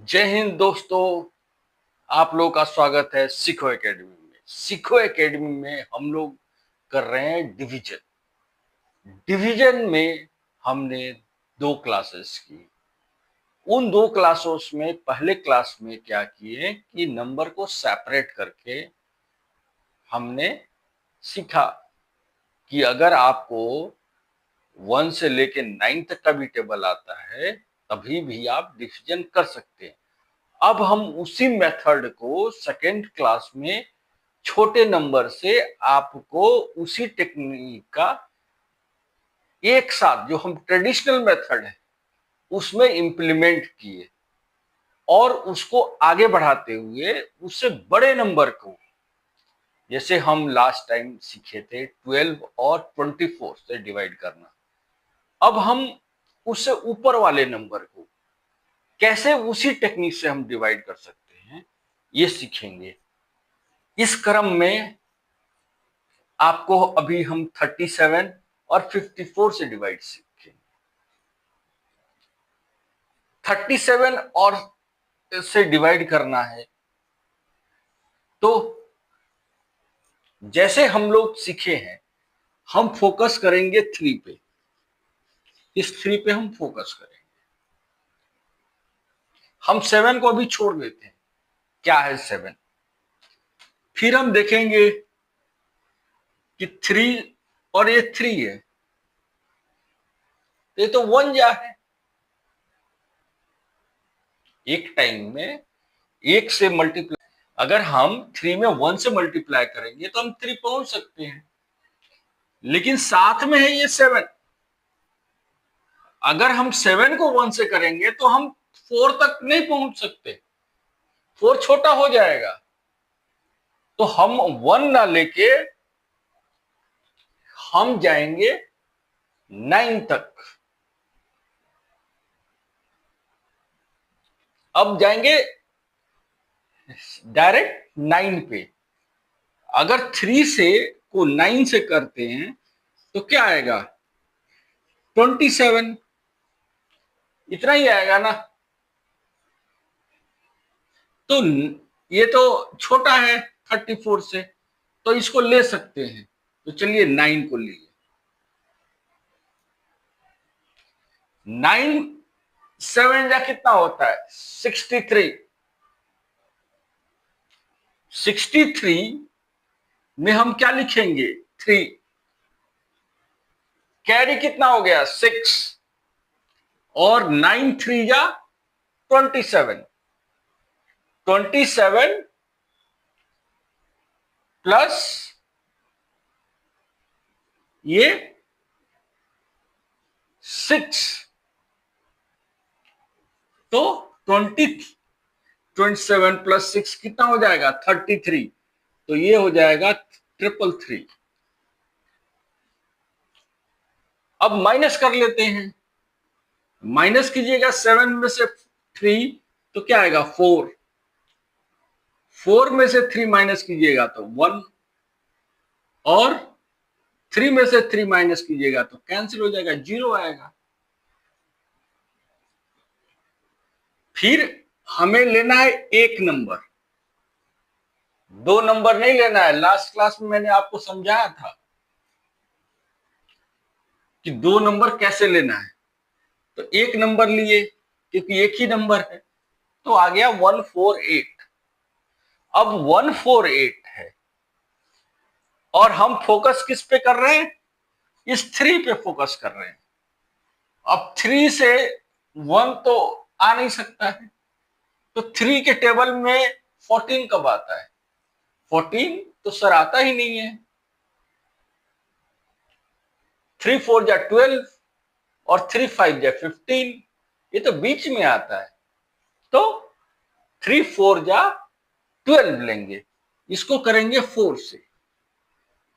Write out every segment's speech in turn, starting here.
जय हिंद दोस्तों। आप लोगों का स्वागत है सीखो एकेडमी में। सीखो एकेडमी में हम लोग कर रहे हैं डिवीजन। डिवीजन में हमने दो क्लासेस की। उन दो क्लासेस में पहले क्लास में क्या किए कि नंबर को सेपरेट करके हमने सीखा कि अगर आपको 1 से लेके 9 तक का भी टेबल आता है तभी भी आप डिवीजन कर सकते हैं। अब हम उसी मेथड को सेकेंड क्लास में छोटे नंबर से आपको उसी टेक्निक का एक साथ जो हम ट्रेडिशनल मेथड है उसमें इंप्लीमेंट किए और उसको आगे बढ़ाते हुए उससे बड़े नंबर को, जैसे हम लास्ट टाइम सीखे थे 12 और 24 से डिवाइड करना, अब हम उससे ऊपर वाले नंबर को कैसे उसी टेक्निक से हम डिवाइड कर सकते हैं ये सीखेंगे। इस क्रम में आपको अभी हम 37 और 54 से डिवाइड सीखेंगे। 37 और से डिवाइड करना है तो जैसे हम लोग सीखे हैं हम फोकस करेंगे 3 पे। इस 3 पे हम फोकस करेंगे। हम 7 को अभी छोड़ देते हैं। क्या है 7? फिर हम देखेंगे कि 3 और ये 3 है, ये तो 1 जा है। एक टाइम में एक से मल्टीप्लाई, अगर हम 3 में 1 से मल्टीप्लाई करेंगे तो हम 3 पहुंच सकते हैं, लेकिन साथ में है ये 7। अगर हम 7 को 1 से करेंगे तो हम 4 तक नहीं पहुंच सकते, 4 छोटा हो जाएगा। तो हम 1 ना लेके हम जाएंगे 9 तक। अब जाएंगे डायरेक्ट 9 पे। अगर 3 से को 9 से करते हैं तो क्या आएगा? 27। इतना ही आएगा ना। तो ये तो छोटा है 34 से, तो इसको ले सकते हैं। तो चलिए 9 को लिए। 9 7 जा कितना होता है? 63। 63 में हम क्या लिखेंगे? 3। कैरी कितना हो गया? 6। और 9 3 जा 27। 27 प्लस ये 6, तो 27 प्लस 6 कितना हो जाएगा? 33। तो ये हो जाएगा 333। अब माइनस कर लेते हैं। माइनस कीजिएगा 7 में से 3 तो क्या आएगा? 4। 4 में से 3 माइनस कीजिएगा तो 1, और 3 में से 3 माइनस कीजिएगा तो कैंसिल हो जाएगा, 0 आएगा। फिर हमें लेना है एक नंबर, 2 नंबर नहीं लेना है। लास्ट क्लास में मैंने आपको समझाया था कि 2 नंबर कैसे लेना है। तो एक नंबर लिए क्योंकि एक ही नंबर है, तो आ गया 148। अब 148 है और हम फोकस किस पे कर रहे हैं? इस 3 पे फोकस कर रहे हैं। अब 3 से 1 तो आ नहीं सकता है, तो 3 के टेबल में 14 कब आता है? 14 तो सर आता ही नहीं है। 3 4 जा 12 और 3 5 जा 15, ये तो बीच में आता है। तो 3 4 जा 12 लेंगे, इसको करेंगे 4 से।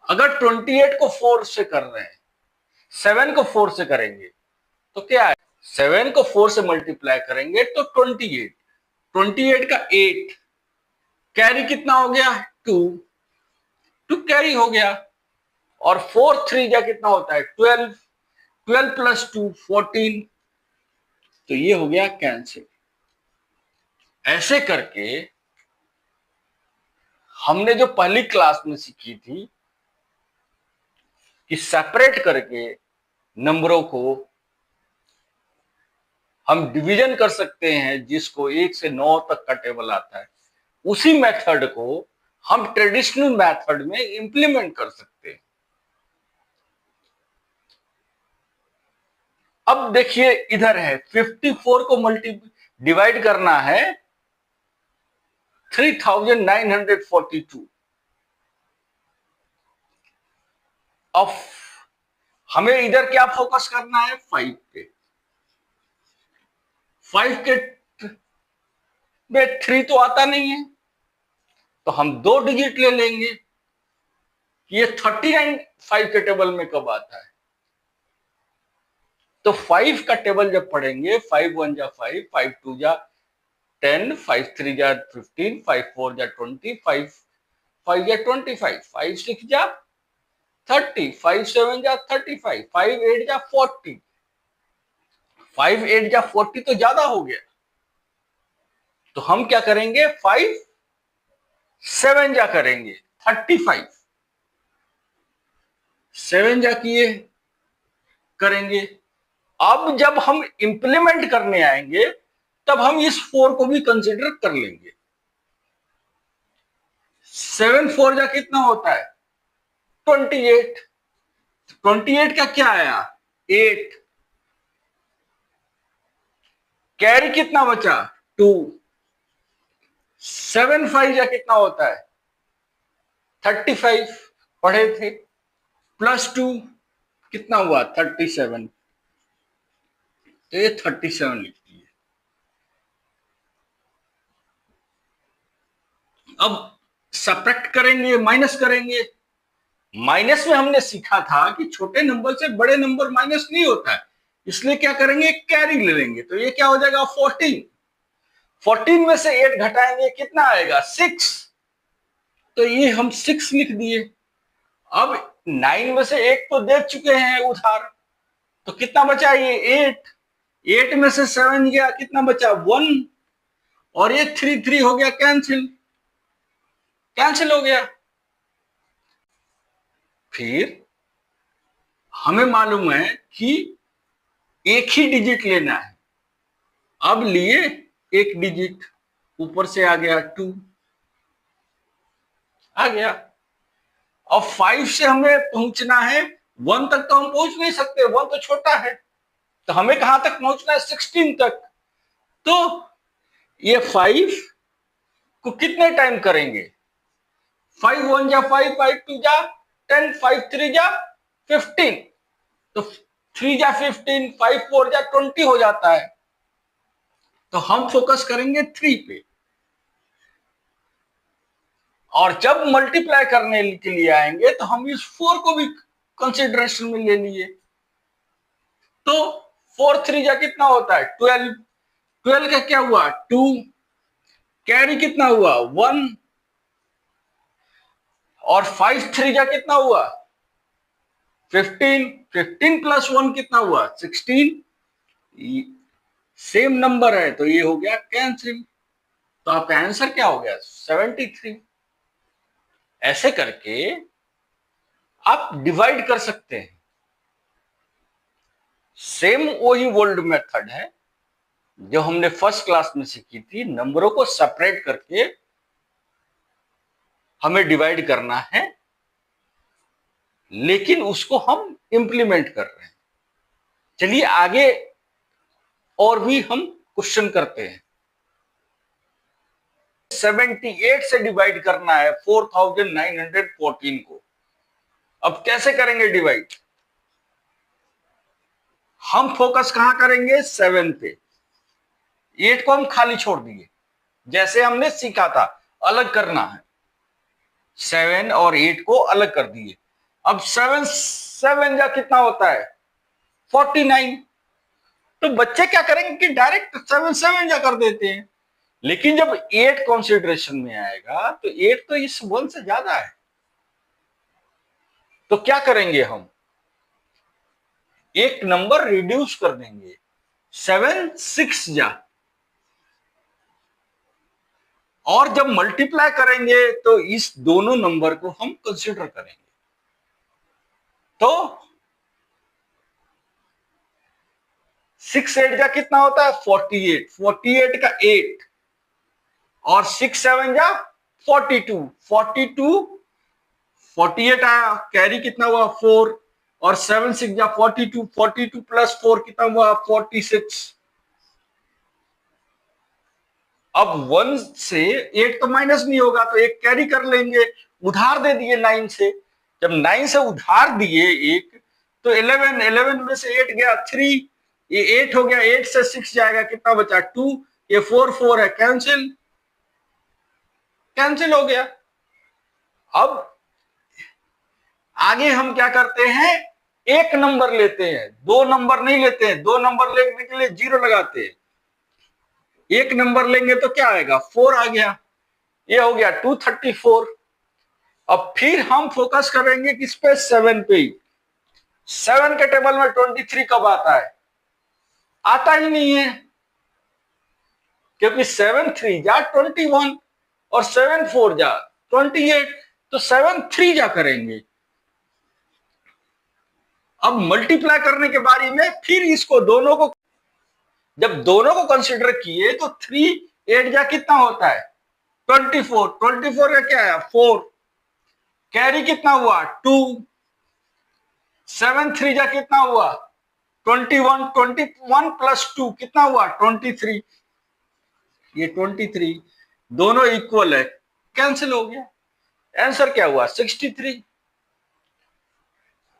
अगर 28 को 4 से कर रहे हैं, 7 को 4 से करेंगे तो क्या है? 7 को 4 से मल्टीप्लाई करेंगे तो 28। 28 का 8, कैरी कितना हो गया? 2। 2 कैरी हो गया। और 4 3 जा कितना होता है? 12। 12 प्लस 2 14। तो ये हो गया कैंसिल। ऐसे करके हमने जो पहली क्लास में सीखी थी कि सेपरेट करके नंबरों को हम डिवीजन कर सकते हैं, जिसको 1 से 9 तक का टेबल आता है, उसी मेथड को हम ट्रेडिशनल मेथड में इंप्लीमेंट कर सकते हैं। अब देखिए इधर है 54 को डिवाइड करना है 3942। अब हमें इधर क्या फोकस करना है, 5 पे। 5 के में 3 तो आता नहीं है, तो हम 2 डिजिट ले लेंगे कि ये 39 5 के टेबल में कब आता है। तो 5 का टेबल जब पढ़ेंगे, 5 1 जा 5, 5 2 जा 10, 5 3 जा 15, 5 4 जा 20, 5 5 जा 25, 5 6 जा 30, 5 7 जा 35, 5 8 जा 40, 5 8 जा 40 तो ज्यादा हो गया, तो हम क्या करेंगे, 5 7 जा करेंगे 35, 7 जा किए करेंगे। अब जब हम इंप्लीमेंट करने आएंगे तब हम इस 4 को भी कंसीडर कर लेंगे। 7 4 जा कितना होता है, 28। 28 का क्या आया, 8। कैरी कितना बचा, 2। 7 5 जा कितना होता है, 35 पढ़े थे, प्लस 2 कितना हुआ, 37। तो ये 37 लिखती है। अब सब्ट्रैक्ट करेंगे, माइनस करेंगे। माइनस में हमने सीखा था कि छोटे नंबर से बड़े नंबर माइनस नहीं होता है, इसलिए क्या करेंगे, कैरी ले लेंगे। तो ये क्या हो जाएगा, 14। 14 में से 8 घटाएंगे, कितना आएगा, 6। तो ये हम 6 लिख दिए। अब 9 में से 1 तो दे चुके हैं उधार, तो कितना बचा, ये 8। 8 में से 7 गया, कितना बचा, 1। और ये 3 3 हो गया, कैंसिल हो गया। फिर हमें मालूम है कि एक ही डिजिट लेना है। अब लिए एक डिजिट, ऊपर से आ गया 2 आ गया। अब 5 से हमें पहुंचना है 1 तक, तो हम पहुंच नहीं सकते, 1 तो छोटा है। तो हमें कहां तक पहुंचना है, 16 तक। तो ये 5 को कितने टाइम करेंगे, 5 1 जा 5, 5 2 जा 10, 5 3 जा 15। तो 3 जा 15, 5 4 जा 20 हो जाता है। तो हम फोकस करेंगे 3 पे। और जब मल्टीप्लाई करने के लिए आएंगे तो हम इस 4 को भी कंसिडरेशन में ले लिए। तो 4 3 जा कितना होता है, 12। 12 का क्या हुआ, 2। कैरी कितना हुआ, 1। और 5 3 जा कितना हुआ, 15। 15 प्लस 1 कितना हुआ, 16। सेम नंबर है, तो ये हो गया कैंसिल। तो आपका आंसर क्या हो गया, 73। ऐसे करके आप डिवाइड कर सकते हैं। सेम वही ओल्ड मेथड है जो हमने फर्स्ट क्लास में सीखी थी, नंबरों को सेपरेट करके हमें डिवाइड करना है, लेकिन उसको हम इंप्लीमेंट कर रहे हैं। चलिए आगे और भी हम क्वेश्चन करते हैं। 78 से डिवाइड करना है 4914 को। अब कैसे करेंगे डिवाइड, हम फोकस कहां करेंगे, 7 पे। 8 को हम खाली छोड़ दिए, जैसे हमने सीखा था अलग करना है। 7 और 8 को अलग कर दिए। अब 7 7 जा कितना होता है, 49। तो बच्चे क्या करेंगे कि डायरेक्ट 7 7 जा कर देते हैं, लेकिन जब 8 कंसीडरेशन में आएगा तो 8 तो इस 1 से ज्यादा है। तो क्या करेंगे, हम एक नंबर रिड्यूस कर देंगे, 7 6 जा और जब मल्टीप्लाई करेंगे तो इस दोनों नंबर को हम कंसिडर करेंगे। तो 6 8 जा कितना होता है 48, 48 का 8 और 6 7 जा 42, 42 48 आया, कैरी कितना हुआ 4 और 7 6 जा 42, 42 प्लस 4 कितना हुआ 46। अब 1 से 8 तो माइनस नहीं होगा तो एक कैरी कर लेंगे, उधार दे दिए 9 से। जब 9 से उधार दिए एक तो 11, 11 में से 8 गया 3, ये 8 हो गया, 8 से 6 जाएगा कितना बचा 2, ये 4 4 है, कैंसिल, कैंसिल हो गया। अब आगे हम क्या करते हैं, एक नंबर लेते हैं, दो नंबर नहीं लेते हैं। दो नंबर लेने के लिए 0 लगाते हैं, एक नंबर लेंगे तो क्या आएगा 4 आ गया, ये हो गया 234। अब फिर हम फोकस करेंगे किस पे 7 पे ही। 7 के टेबल में 23 कब आता है, आता ही नहीं है, क्योंकि 7 3 जा 21 और 7 4 जा 28, तो 7 3 जा करेंगे। अब मल्टीप्लाई करने के बारे में फिर इसको दोनों को, जब दोनों को कंसिडर किए तो 3 8 जा कितना होता है 24, 24 का क्या है 4, कैरी कितना हुआ 2, 7 3 जा कितना हुआ 21, 21 प्लस 2 कितना हुआ 23, ये 23 दोनों इक्वल है, कैंसिल हो गया। आंसर क्या हुआ 63।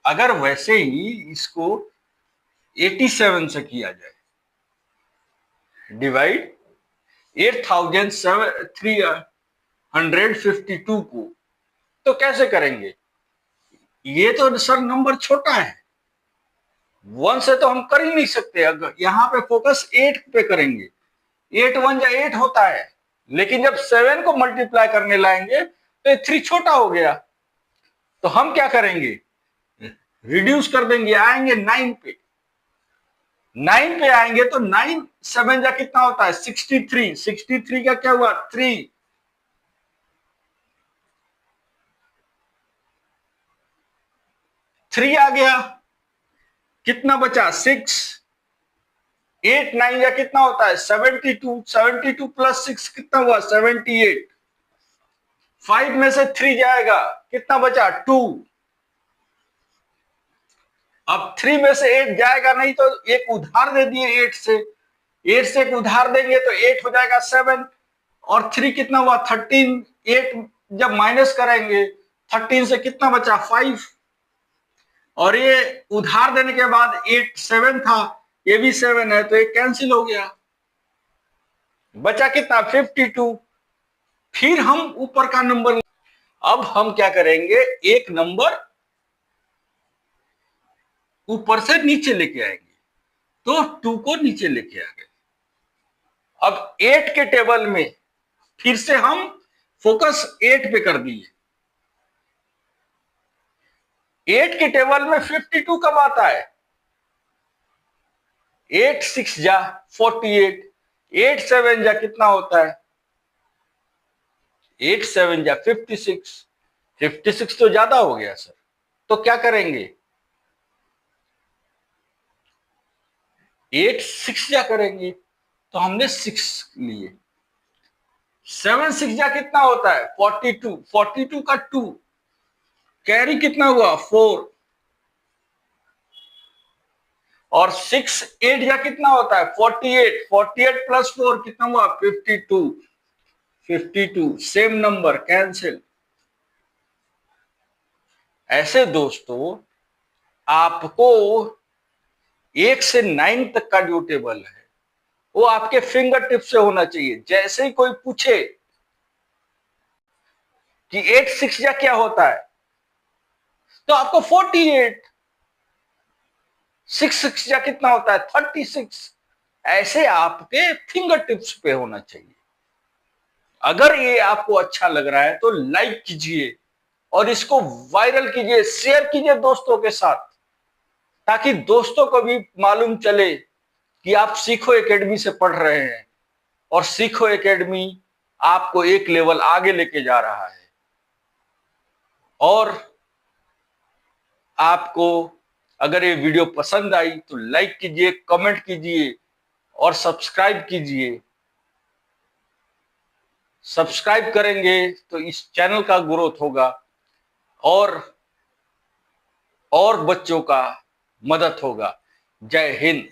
अगर वैसे ही इसको 87 से किया जाए, डिवाइड 8352 को, तो कैसे करेंगे, ये तो सर नंबर छोटा है, 1 से तो हम कर ही नहीं सकते। अगर यहां पे फोकस 8 पे करेंगे, 8 1 जा 8 होता है, लेकिन जब 7 को मल्टीप्लाई करने लाएंगे तो 3 छोटा हो गया, तो हम क्या करेंगे रिड्यूस कर देंगे, आएंगे 9 पे। 9 पे आएंगे तो 9 7 जा कितना होता है 63, 63 का क्या हुआ 3, 3 आ गया, कितना बचा 6, 8 9 या कितना होता है 72, 72 प्लस 6 कितना हुआ 78, 5 में से 3 जाएगा कितना बचा 2, अब 3 में से 8 जाएगा नहीं तो एक उधार दे दिए 8 से, 8 से एक उधार देंगे तो 8 हो जाएगा 7 और 3 कितना हुआ 13, 8 जब माइनस करेंगे 13 से कितना बचा 5 और ये उधार देने के बाद 8 7 था, ये भी 7 है तो ये कैंसिल हो गया, बचा कितना 52। फिर हम ऊपर का नंबर, अब हम क्या करेंगे एक नंबर ऊपर से नीचे लेके आएंगे, तो 2 को नीचे लेके आ गए। अब 8 के टेबल में फिर से हम फोकस 8 पे कर दिए, 8 के टेबल में 52 कब आता है 8 6 जा 48, 8 7 जा कितना होता है 8 7 जा 56, 56 तो ज्यादा हो गया सर, तो क्या करेंगे 8 6 जा करेंगे, तो हमने 6 लिए। 7 6 जा कितना होता है 42, 42 का 2, कैरी कितना हुआ 4 और 6 8 जा कितना होता है 48, 48 प्लस 4 कितना हुआ 52, 52 सेम नंबर, कैंसिल। ऐसे दोस्तों आपको 1 से 9 तक का जो टेबल है वो आपके फिंगर टिप से होना चाहिए। जैसे ही कोई पूछे कि 8 6 जा क्या होता है तो आपको 48, 6 6 जा कितना होता है 36, ऐसे आपके फिंगर टिप्स पे होना चाहिए। अगर ये आपको अच्छा लग रहा है तो लाइक कीजिए और इसको वायरल कीजिए, शेयर कीजिए दोस्तों के साथ, ताकि दोस्तों को भी मालूम चले कि आप सीखो एकेडमी से पढ़ रहे हैं और सीखो एकेडमी आपको एक लेवल आगे लेके जा रहा है। और आपको अगर ये वीडियो पसंद आई तो लाइक कीजिए, कमेंट कीजिए और सब्सक्राइब कीजिए। सब्सक्राइब करेंगे तो इस चैनल का ग्रोथ होगा और बच्चों का मदद होगा। जय हिंद।